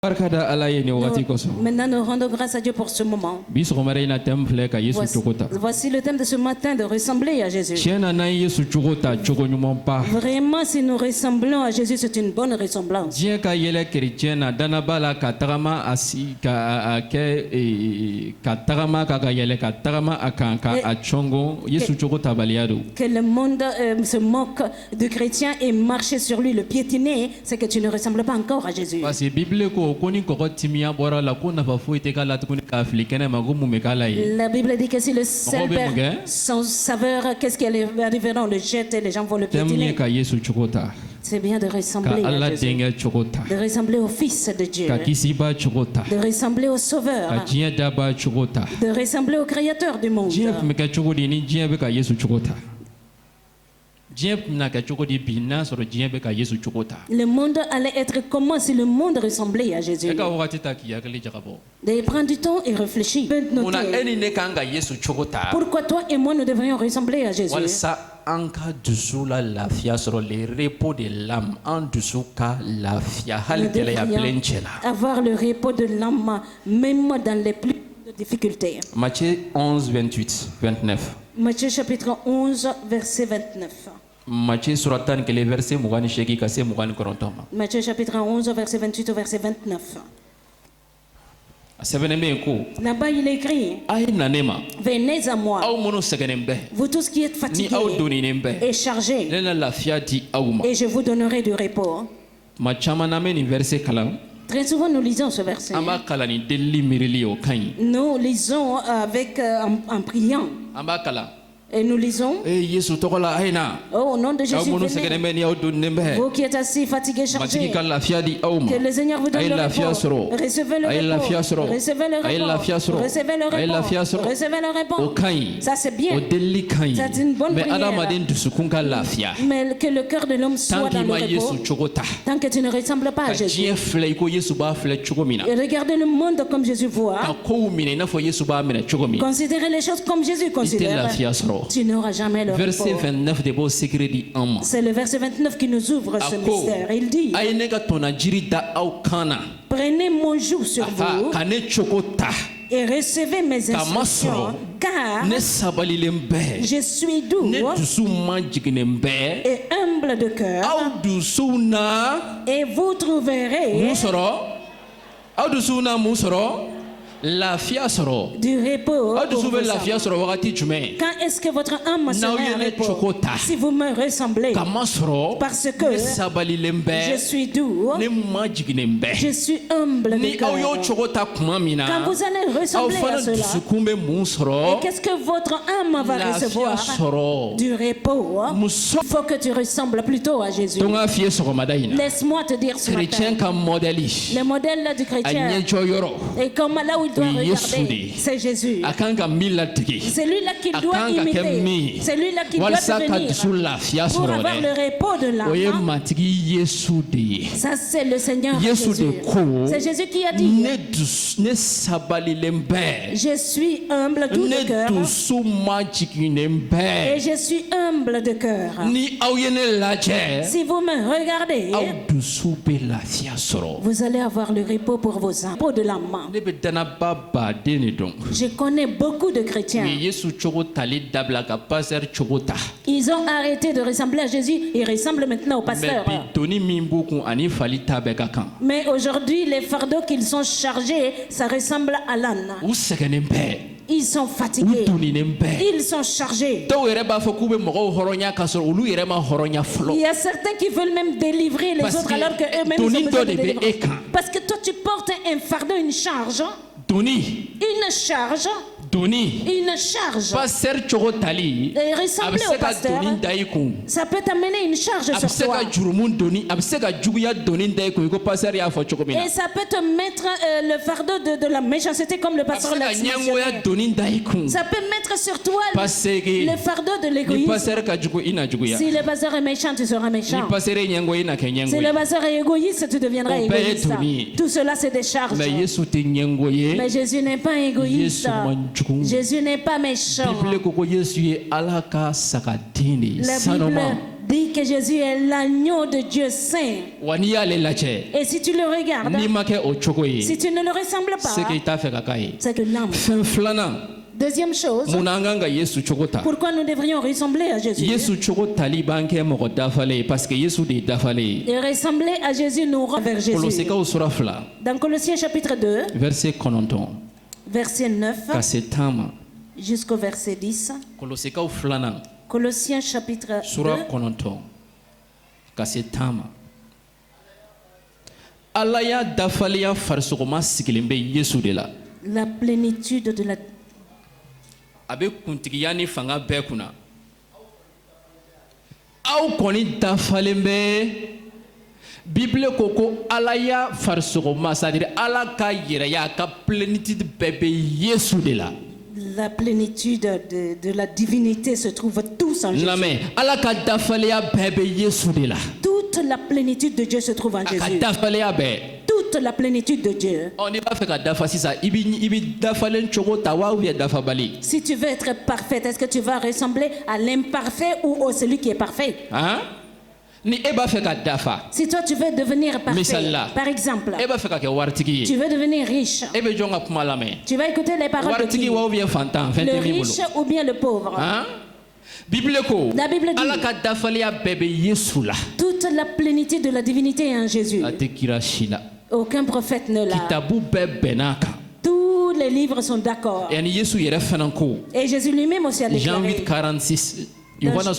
Maintenant, nous rendons grâce à Dieu pour ce moment. Voici le thème de ce matin, de ressembler à Jésus. Vraiment, si nous ressemblons à Jésus, c'est une bonne ressemblance. Que le monde se moque du chrétien et marche sur lui, le piétiner, c'est que tu ne ressembles pas encore à Jésus. La Bible dit que si le sel perd son saveur, qu'est-ce qui arrivera? On le jette et les gens vont le piétiner. C'est bien de ressembler à Jésus, de ressembler au Fils de Dieu, de ressembler au Sauveur, de ressembler au Créateur du monde. Le monde allait être comment si le monde ressemblait à Jésus? De prendre du temps et réfléchir. Pourquoi toi et moi nous devrions ressembler à Jésus? Avoir le repos de l'âme, même dans les plus de difficultés. Matthieu 11, 28, 29. Matthieu chapitre 11, verset 29. Matthieu chapitre 11, verset 28 au verset 29. Là-bas, il est écrit: venez à moi, vous tous qui êtes fatigués et chargés, et je vous donnerai du repos. Très souvent, nous lisons ce verset. Nous lisons en priant. Et nous lisons: oh, au nom de Jésus, venez. Vous qui êtes assis, fatigués, chargés, que le Seigneur vous donne le repos. Recevez le repos. Recevez le repos. Recevez le repos. Recevez le repos. Ça, c'est bien. C'est une bonne prière. Mais que le cœur de l'homme soit dans le repos. Tant que tu ne ressembles pas à Jésus. Et regardez le monde comme Jésus voit. Considérez les choses comme Jésus considère. Tu n'auras jamais le verset repos. 29 de C'est le verset 29 qui nous ouvre ce mystère. Il dit: prenez mon joug sur vous et recevez mes instructions, car je suis doux et humble de cœur, et vous trouverez du repos. Quand est-ce que votre âme sera en repos? Si vous me ressemblez, parce que je suis doux, je suis humble de cœur. Quand vous allez ressembler à cela, et qu'est-ce que votre âme va recevoir? Du repos. Il faut que tu ressembles plutôt à Jésus. Laisse-moi te dire ce matin, le modèle du chrétien, et comme là où il doit regarder, c'est Jésus. C'est lui-là qu'il doit imiter. C'est lui-là qui doit devenir pour avoir le repos de l'âme. Ça, c'est le Seigneur Jésus. C'est Jésus qui a dit: je suis humble doux de cœur, et je suis humble de cœur. Si vous me regardez, vous allez avoir le repos pour vos âmes, pour de l'âme. Je connais beaucoup de chrétiens. Ils ont arrêté de ressembler à Jésus. Ils ressemblent maintenant au pasteur. Mais aujourd'hui, les fardeaux qu'ils sont chargés, ça ressemble à l'âne. Ils sont fatigués. Ils sont chargés. Il y a certains qui veulent même délivrer les autres alors qu'eux-mêmes ils ont besoin de délivrance. Parce que toi tu portes un fardeau, une charge. Une charge. Une charge. Et ressembler au pasteur, ça peut t'amener une charge sur toi. Et ça peut te mettre le fardeau de la méchanceté, comme le pasteur l'a dit. Ça peut mettre sur toi le fardeau de l'égoïsme. Si le pasteur est méchant, tu seras méchant. Si le pasteur est égoïste, tu deviendras égoïste. Tout cela, c'est des charges. Mais Jésus n'est pas égoïste. Jésus n'est pas méchant. La Bible dit que Jésus est l'agneau de Dieu saint. Et si tu le regardes, si tu ne le ressembles pas, c'est que l'âme. Deuxième chose, pourquoi nous devrions ressembler à Jésus? Et ressembler à Jésus nous rend vers Jésus. Dans Colossiens chapitre 2, verset 9 jusqu'au verset 10. Colossiens chapitre 2. La plénitude de la abe kuntigiya ni fanga bɛɛ kunna aw kɔni dafalen bɛ Bible ko ko Ala ya farisogoma, c'est-à-dire Ala ka yɛrɛya ka plénitude bɛɛ bɛ Yesu de la. La plénitude de la divinité se trouve tous en Jésus. Ala ka dafaleya bɛɛ bɛ Yesu de la. Toute la plénitude de Dieu se trouve en Jésus. Toute la plénitude de Dieu. Si tu veux être parfait, est-ce que tu vas ressembler à l'imparfait ou à celui qui est parfait? Si toi tu veux devenir parfait, par exemple, tu veux devenir riche, tu vas écouter les paroles de qui? Le riche ou bien le pauvre? La Bible dit toute la plénitude de la divinité est en Jésus. Aucun prophète ne l'a. Tous les livres sont d'accord. Et Jésus lui-même aussi a déclaré. Jean 8:46. Dans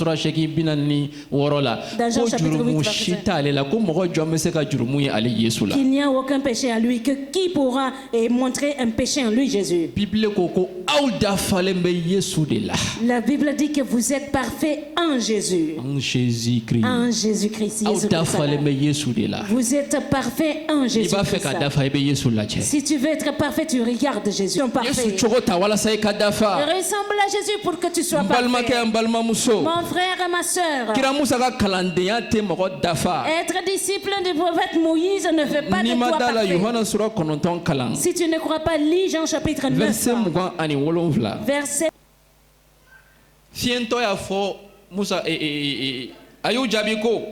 Jean chapitre 8, qu'il n'y a aucun péché en lui, que qui pourra montrer un péché en lui, Jésus? La Bible dit que vous êtes parfaits en Jésus. En Jésus-Christ. En Jésus-Christ. Vous êtes parfaits en Jésus-Christ. Si tu veux être parfait, tu regardes Jésus. Ressemble à Jésus pour que tu sois parfait. Mon frère et ma sœur, être disciple du prophète Moïse ne fait pas de toi parfait. Si tu ne crois pas, lis Jean chapitre 9, verset. Musa ayu jabiko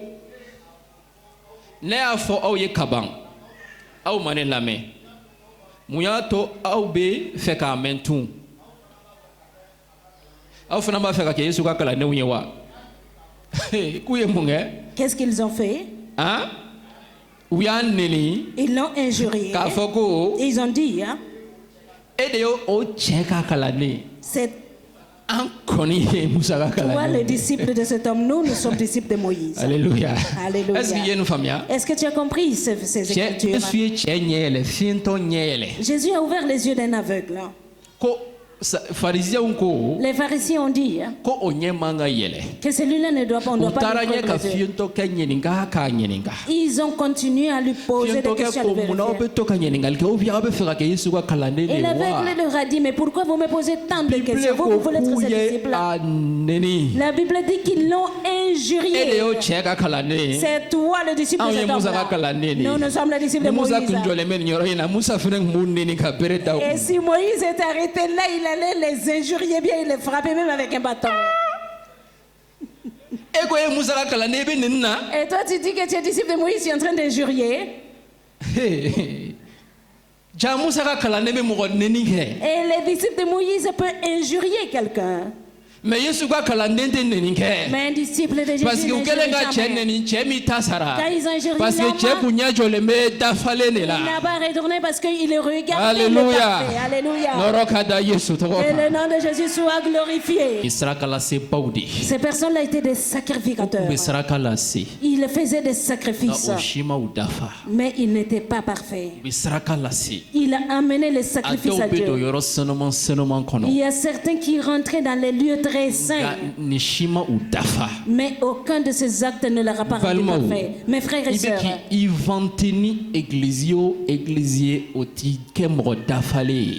ne a fo aw ye kaban aw mane lame muyato aw be fe ka mentu aw fana ba fe ka Yesu ka kala ne wuye wa kuye munge. Qu'est-ce qu'ils ont fait? Hein? Ils l'ont injurié. Ils ont dit, hein? C'est toi le disciple de cet homme, nous sommes disciples de Moïse. Alléluia. Alléluia. Est-ce que tu as compris ces écritures? Jésus a ouvert les yeux d'un aveugle. Les pharisiens ont dit que celui-là ne doit pas, on doit pas lui prendre les yeux. Ils ont continué à lui poser des questions. Et l'aveugle leur a dit, mais pourquoi vous me posez tant de questions? Vous voulez être ses disciples? La Bible dit qu'ils l'ont injurié. C'est toi le disciple de cet homme-là. Nous sommes les disciples de Moïse. Et si Moïse est arrêté là, il allait les injurier bien, il les frappait même avec un bâton. Et toi tu dis que tu es disciple de Moïse, tu es en train d'injurier. Et les disciples de Moïse peuvent injurier quelqu'un. Mais un disciple de Jésus parce que quand ils ont injurié l'homme, il n'a pas retourné parce qu'il regarde. Alléluia. Alléluia. Que le nom de Jésus soit glorifié. Ces personnes-là étaient des sacrificateurs. Ils faisaient des sacrifices, mais ils n'étaient pas parfaits. Il a amené les sacrifices à Dieu. Il y a certains qui rentraient dans les lieux très saint. Mais aucun de ces actes ne leur a pas rendu parfait. Mes frères et sœurs,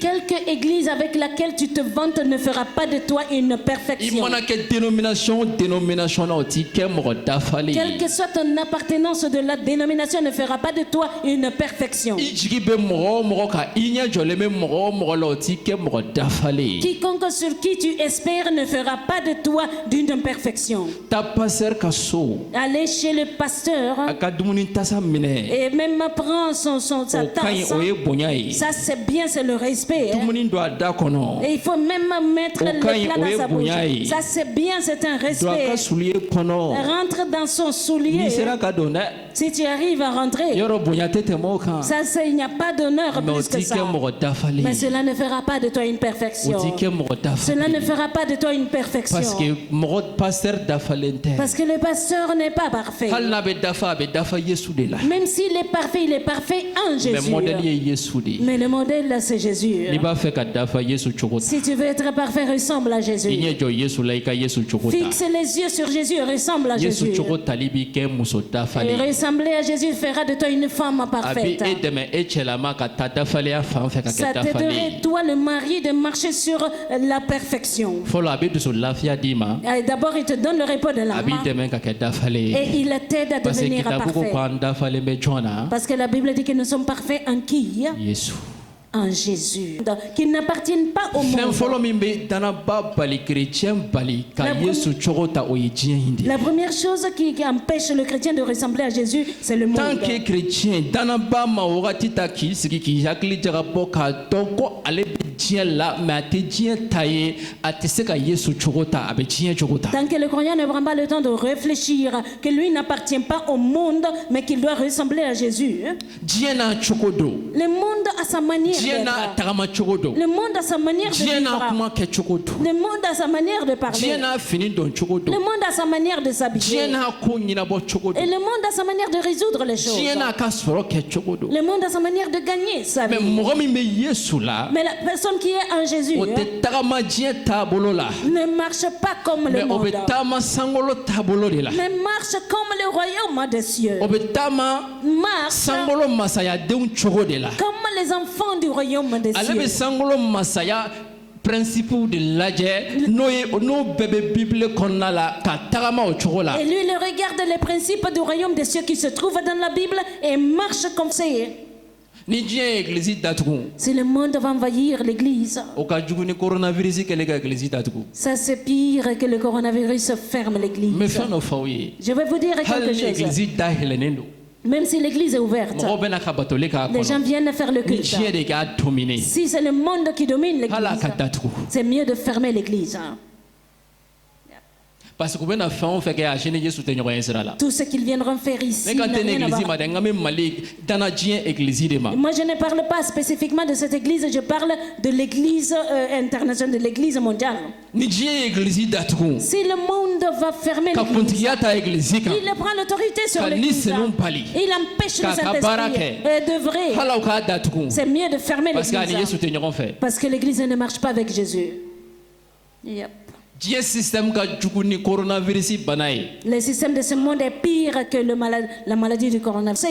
quelque église avec laquelle tu te vantes ne fera pas de toi une perfection. Quelle que soit ton appartenance de la dénomination ne fera pas de toi une perfection. Quiconque sur qui tu espères ne fera fera pas de toi d'une imperfection. Aller chez le pasteur et même prendre sa tasse. Ça c'est bien, c'est le respect. Et il faut même mettre le plat dans sa bouche. Ça c'est bien, c'est un respect. Rentre dans son soulier. Si tu arrives à rentrer, ça c'est, il n'y a pas d'honneur plus que ça. Mais cela ne fera pas de toi une perfection. Cela ne fera pas de toi une perfection. Parce que le pasteur n'est pas parfait. Même s'il est parfait, il est parfait en Jésus. Mais le modèle là, c'est Jésus. Si tu veux être parfait, ressemble à Jésus. Fixe les yeux sur Jésus et ressemble à Jésus. Et ressembler à Jésus fera de toi une femme parfaite. Ça t'aiderait, toi le mari, de marcher sur la perfection. D'abord il te donne le repos de l'âme et il t'aide à devenir parfait. Parce que la Bible dit que nous sommes parfaits en qui? En Jésus, qui n'appartiennent pas au monde. La première chose qui empêche le chrétien de ressembler à Jésus, c'est le monde. Tant que chrétien, tant que le croyant ne prend pas le temps de réfléchir que lui n'appartient pas au monde, mais qu'il doit ressembler à Jésus. Le monde a sa manière. Le monde a sa manière de vivre. Le monde a sa manière de parler. Le monde a sa manière de s'habiller. Et le monde a sa manière de résoudre les choses. Le monde a sa manière de gagner sa vie. Mais la personne qui est en Jésus ne marche pas comme le monde, mais marche comme le royaume des cieux. Marche comme les enfants du royaume des cieux. Principe de l'adjet, et lui il regarde les principes du royaume des cieux qui se trouvent dans la Bible et marche comme ça. Si le monde va envahir l'église, ça c'est pire que le coronavirus ferme l'église. Je vais vous dire quelque chose. Même si l'église est ouverte, les gens viennent faire le culte. Si c'est le monde qui domine l'église, c'est mieux de fermer l'église. Parce que tout ce qu'ils viendront faire ici n'a rien à voir. Moi je ne parle pas spécifiquement de cette église, je parle de l'église internationale, de l'église mondiale. Si le monde va fermer l'église, il prend l'autorité sur l'église, il empêche le Saint-Esprit d'œuvrer. C'est mieux de fermer l'église, parce que l'église ne marche pas avec Jésus. Le système de ce monde est pire que la maladie du coronavirus.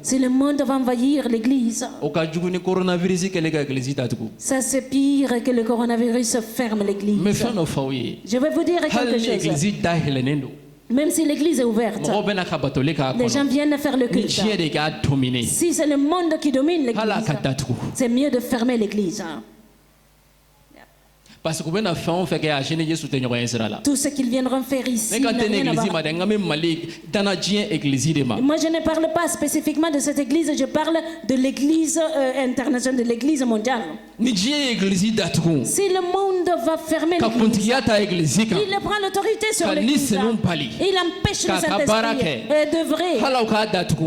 Si le monde va envahir l'église, ça c'est pire que le coronavirus ferme l'église. Je vais vous dire quelque chose. Même si l'église est ouverte, les gens viennent faire le culte. Si c'est le monde qui domine l'église, c'est mieux de fermer l'église. Parce que tout ce qu'ils viendront faire ici n'a rien à voir. Moi je ne parle pas spécifiquement de cette église, je parle de l'église internationale, de l'église mondiale. Si le monde va fermer l'église, il prend l'autorité sur l'église, il empêche le Saint-Esprit d'œuvrer.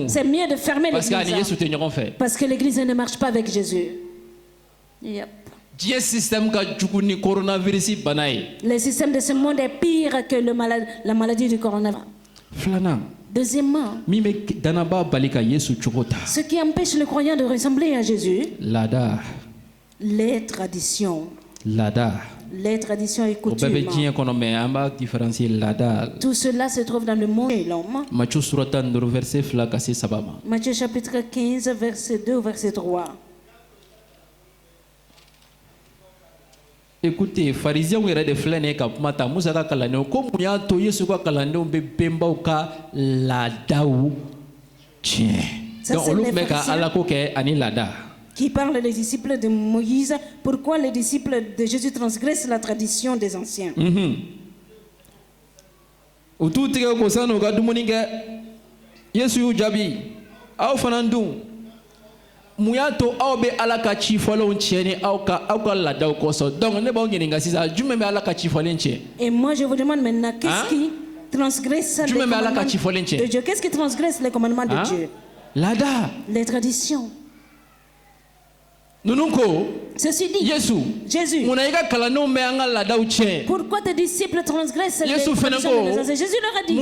C'est mieux de fermer l'église, parce que l'église ne marche pas avec Jésus. Le système de ce monde est pire que la maladie du coronavirus. Deuxièmement, ce qui empêche le croyant de ressembler à Jésus, les traditions. Les traditions et coutumes. Tout cela se trouve dans le monde et l'homme. Matthieu chapitre 15, verset 2, verset 3. Écoutez, pharisiens ou de flâner cap mata musaka kalane ko muya to yesu ko kalane be bemba ka la daou tiens donc on meka ala ko ke ani lada qui parle des disciples de Moïse, pourquoi les disciples de Jésus transgressent la tradition des anciens. Muyato aw be ala ka ci fɔlɔw tiɲɛ aw ka ladaw kɔsɔn donc ne b'aw ɲininka sisan jumɛn bɛ ala ka ci fɔlen tiɲɛ. Et moi je vous demande maintenant qu'est-ce qui transgresse les commandements de Dieu? Qu'est-ce qui transgresse les commandements de Dieu? Lada. Les traditions. Ceci dit, Jésus, pourquoi tes disciples transgressent les traditions des anciens? Jésus leur a dit,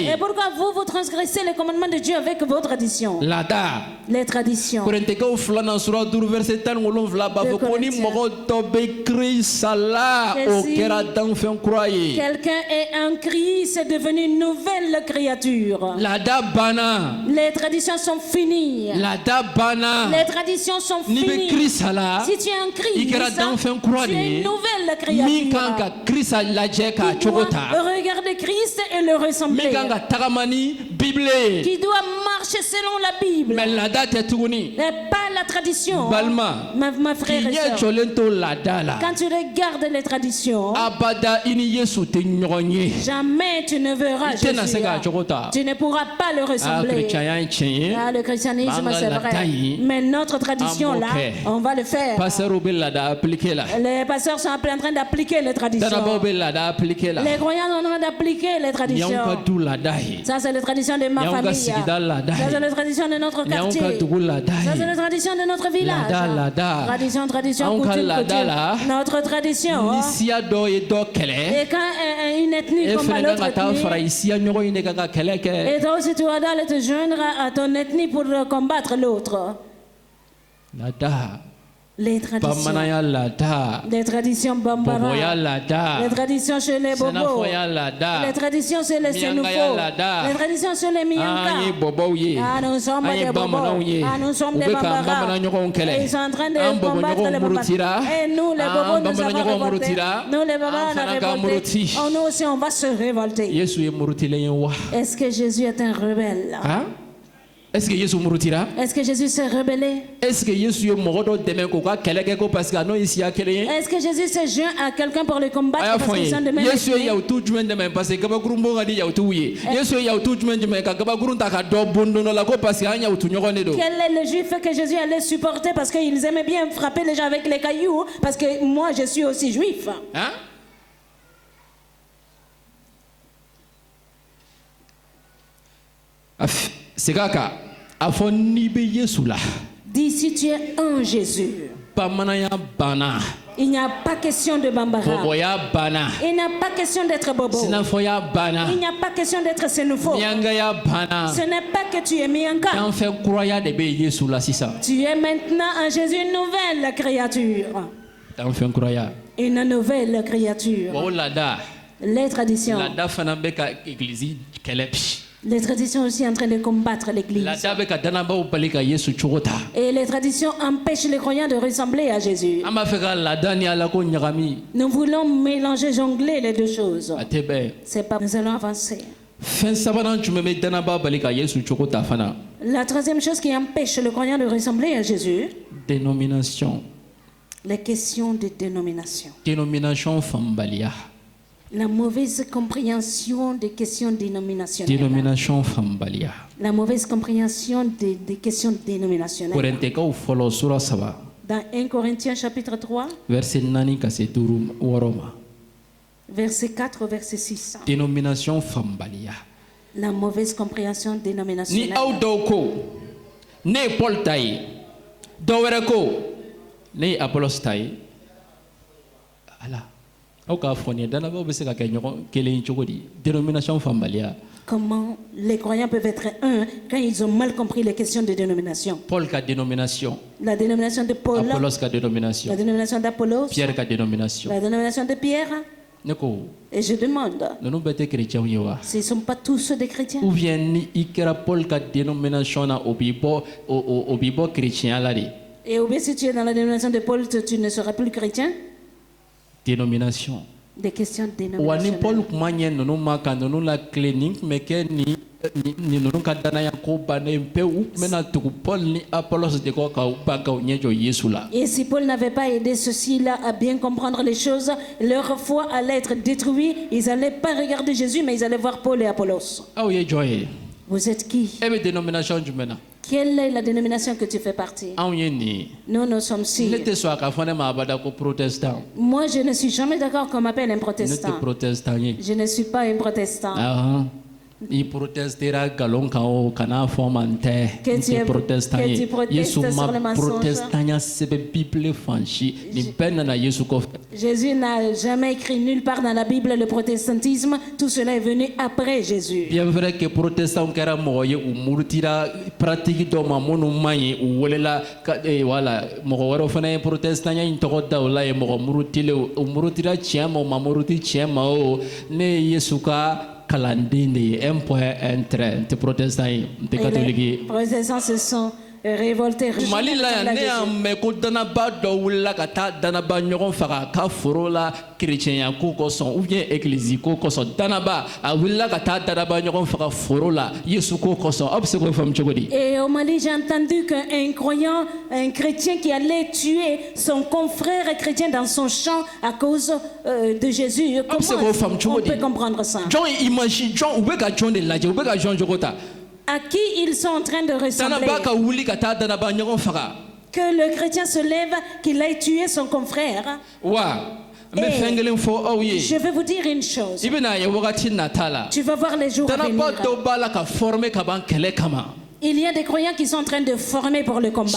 et pourquoi vous transgressez les commandements de Dieu avec vos traditions? Les traditions. Quelqu'un est en Christ, est devenu une nouvelle créature. Les traditions sont finies. Les traditions sont finies. Si tu es en Christ, tu es une nouvelle créature. Qui doit regarder Christ et le ressembler. Qui doit marcher selon la Bible. Mais pas la tradition. Ma frère et soeur. Quand tu regardes les traditions, jamais tu ne verras Jésus. Tu ne pourras pas le ressembler. Le christianisme, c'est vrai. Mais notre tradition là, on va le faire. Les pasteurs sont en train d'appliquer les traditions. Les croyants sont en train d'appliquer les traditions. Ça c'est la tradition de ma famille. Ça c'est la tradition de notre quartier. Ça c'est la tradition de notre village. Tradition, coutume. Notre tradition. Et quand une ethnie combat l'autre ethnie, et toi aussi tu dois te joindre à ton ethnie pour combattre l'autre. Les traditions. Les traditions bambara. Les traditions chez les bobos. Les traditions chez les sénoufos. Les traditions chez les miyanka. Nous sommes des bobos. Nous sommes des bambara. Ils sont en train de combattre les bambara. Et nous les bobos nous avons révolté. Nous les bambara on a révolté. Nous aussi on va se révolter. Est-ce que Jésus est un rebelle? Est-ce que Jésus mourutira? Est-ce que Jésus s'est rebellé? Est-ce que Jésus est mort parce que non ici à quelqu'un? Est-ce que Jésus s'est joint à quelqu'un pour le combattre parce qu'ils sont de même? Jésus est au tout joint de même parce que Gabagrumbo a dit ya tout oui. Jésus est au tout joint de même Gabagrun ta ka do bondo la ko parce que anya au tout nyone do. Quel est le juif que Jésus allait supporter parce qu'ils aimaient bien frapper les gens avec les cailloux parce que moi je suis aussi juif. Hein? Dis si tu es un Jésus. Il n'y a pas question de bambara. Il n'y a pas question d'être bobo. Il n'y a pas question d'être sénoufo. Ce n'est pas que tu es miyanka. Tu es maintenant en Jésus une nouvelle créature. Une nouvelle créature. Les traditions. Les traditions aussi en train de combattre l'Église. Et les traditions empêchent les croyants de ressembler à Jésus. Nous voulons mélanger, jongler les deux choses. C'est pas. Nous allons avancer. La troisième chose qui empêche le croyant de ressembler à Jésus. Dénomination. Les questions de dénomination. Dénomination fambalia. La mauvaise compréhension des questions dénominationnelles. Dénomination fambalia. La mauvaise compréhension des questions dénominationnelles. Dans 1 Corinthiens chapitre 3, verset 4, verset 6. Dénomination fambalia. La mauvaise compréhension dénominationnelle. Ni audoko, ne Paul taï, dowereko, ne Apollos taï. Allah. Comment les croyants peuvent être un quand ils ont mal compris les questions de dénomination? Paul a dénomination. La dénomination de Paul. Apollos a dénomination. La dénomination d'Apollos. Pierre a dénomination. La dénomination de Pierre. Et je demande, s'ils ne sont pas tous des chrétiens? Ou bien Paul a dénomination au bibo chrétien là. Et ou bien si tu es dans la dénomination de Paul, tu ne seras plus chrétien? Dénomination. Des questions dénominationnelles. Et si Paul n'avait pas aidé ceux-ci-là à bien comprendre les choses, leur foi allait être détruite. Ils n'allaient pas regarder Jésus, mais ils allaient voir Paul et Apollos. Vous êtes qui? Quelle est la dénomination que tu fais partie? Nous sommes si. Moi, je ne suis jamais d'accord qu'on m'appelle un protestant. Je ne suis pas un protestant. Il protestera galon kao kana formante que protestant Yesu ma protestant c'est Bible fanchi ni peine na Yesu ko. Jésus n'a jamais écrit nulle part dans la Bible le protestantisme. Tout cela est venu après Jésus. Bien vrai que protestant kera moye ou murtira pratique do mamonu mai ou wolela voilà mo waro fana protestant ya intoko daula e mo murutile ou murtira chiamo mamuruti chiamo ne Yesu ka Kalandini, un point, un trait, des protestants, des catholiques. Les protestants se sont révoltés. Malila ne me ko danaba do wula kata danaba nyogon faga ka forola chrétien ko ko son ou bien église ko son danaba a wula kata danaba nyogon faga forola Yesu ko son observe femme chogodi. Et au Mali, j'ai entendu qu'un croyant, un chrétien qui allait tuer son confrère chrétien dans son champ à cause de Jésus. Comment on peut comprendre ça? John imagine John ou ka John de la ou ka John jogota. À qui ils sont en train de ressembler? Que le chrétien se lève, qu'il aille tuer son confrère. Je vais vous dire une chose. Tu vas voir les jours à venir. Il y a des croyants qui sont en train de former pour le combat,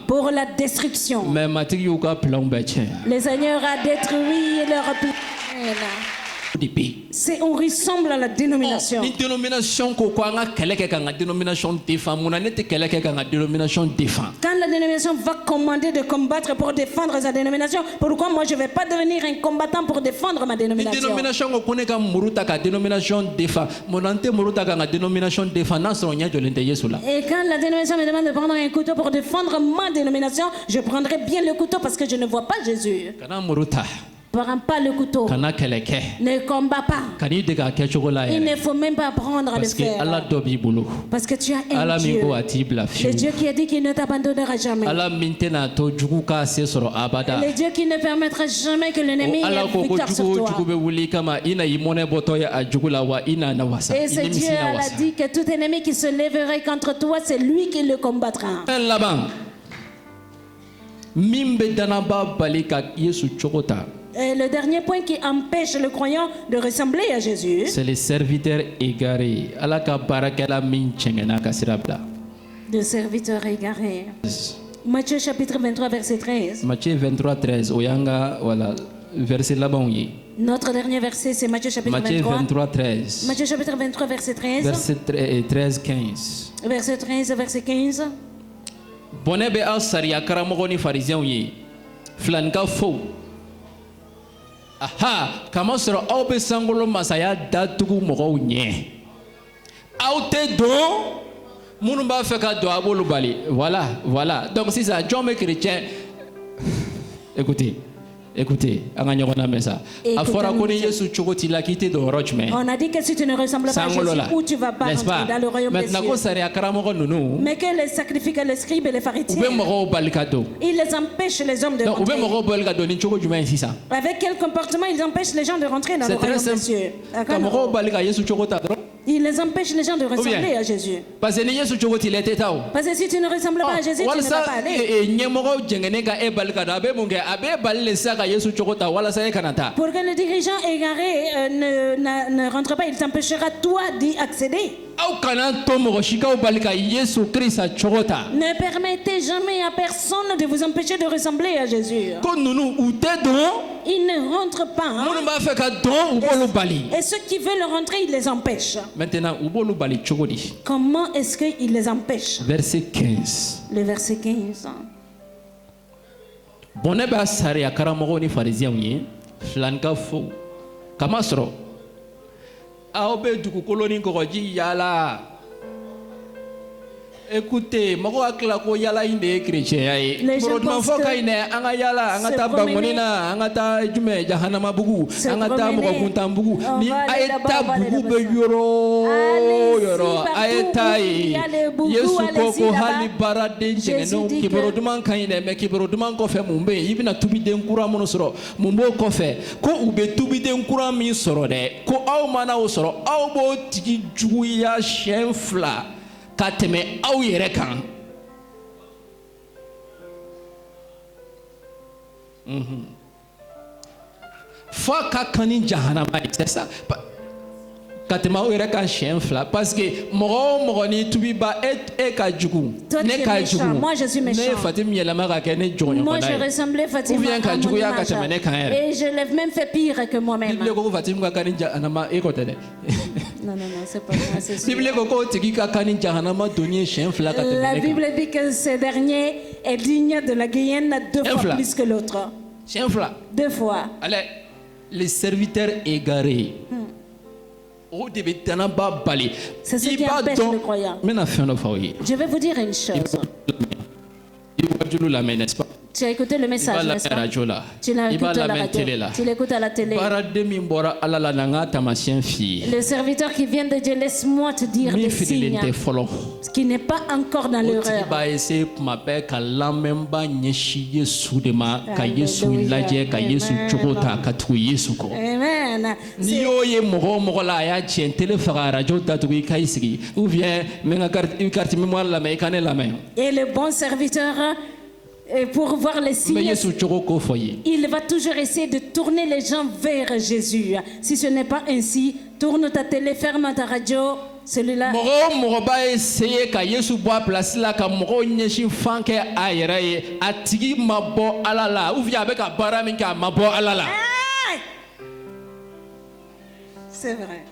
pour la destruction. Le Seigneur a détruit leur plan. On ressemble à la dénomination. Quand la dénomination va commander de combattre pour défendre sa dénomination, pourquoi moi je ne vais pas devenir un combattant pour défendre ma dénomination? Et quand la dénomination me demande de prendre un couteau pour défendre ma dénomination, je prendrai bien le couteau parce que je ne vois pas Jésus. Ne prends pas le couteau. Ne combat pas. Il ne faut même pas apprendre à le faire. Parce que tu as un Dieu. Le Dieu qui a dit qu'il ne t'abandonnera jamais. Le Dieu qui ne permettra jamais que l'ennemi ait victoire sur toi. Et ce Dieu a dit que tout ennemi qui se lèverait contre toi, c'est lui qui le combattra. Et le dernier point qui empêche le croyant de ressembler à Jésus, c'est les serviteurs égarés. De serviteurs égarés. Matthieu chapitre 23 verset 13. Matthieu 23 13. Voilà, verset là-bas. Notre dernier verset c'est Matthieu chapitre 23. Matthieu 23 13. Matthieu chapitre 23 verset 13. Verset 13 15. Verset 13 verset 15. Bonne be asaria karamogoni pharisien yi. Flanka faux. Aha, comment sera obe sangolo masaya datugu mogo nye. Aute do munumba feka do abolo bali. Voilà. Donc si ça John chrétien. Écoutez, anganyona mesa. Afora koni Yesu chokoti la kite do rochme. On a dit que si tu ne ressembles pas à Jésus, où tu vas pas rentrer dans le royaume des cieux. Mais que les sacrificateurs, les scribes et les pharisiens, ils les empêchent les hommes de rentrer. Avec quel comportement ils empêchent les gens de rentrer dans le royaume des cieux? Il les empêche les gens de ressembler à Jésus. Parce que si tu ne ressembles pas à Jésus, tu ne vas pas aller. Pour que le dirigeant égaré ne rentre pas, il t'empêchera toi d'y accéder. Ne permettez jamais à personne de vous empêcher de ressembler à Jésus. Il ne rentre pas. Et ceux qui veulent rentrer, il les empêche. Maintenant, comment est-ce qu'il les empêche? Verset 15. Le verset 15. Boneba sari akaramogoni pharisien yi flanka fo kamasro aobe duku koloni ngoji yala Écoutez, les gens pensent que c'est chrétien. Les gens pensent que kateme aw yere kan fa ka kani jahanama c'est ça kateme aw yere kan chien fla parce que mogo ni tubi ba et ka jugu ne ka jugu moi je suis méchant ne Fatim yelama ka ke ne jonyo moi je ressemblais Fatim et je l'ai même fait pire que moi-même Bible ko Fatim ka kani jahanama e ko tede non, c'est pas vrai, c'est sûr. La Bible dit que ce dernier est digne de la guéhenne 2 fois plus que l'autre. 2 fois. Allez, les serviteurs égarés. C'est ce qui empêche le croyant. Je vais vous dire une chose. Tu as écouté le message, n'est-ce pas? Tu l'as écouté à la radio. Tu l'écoutes à la télé. Le serviteur qui vient de Dieu, laisse-moi te dire des signes qui n'est pas encore dans l'erreur. Amen. Et le bon serviteur, pour voir les signes, il va toujours essayer de tourner les gens vers Jésus. Si ce n'est pas ainsi, tourne ta télé, ferme ta radio. Celui-là. C'est vrai.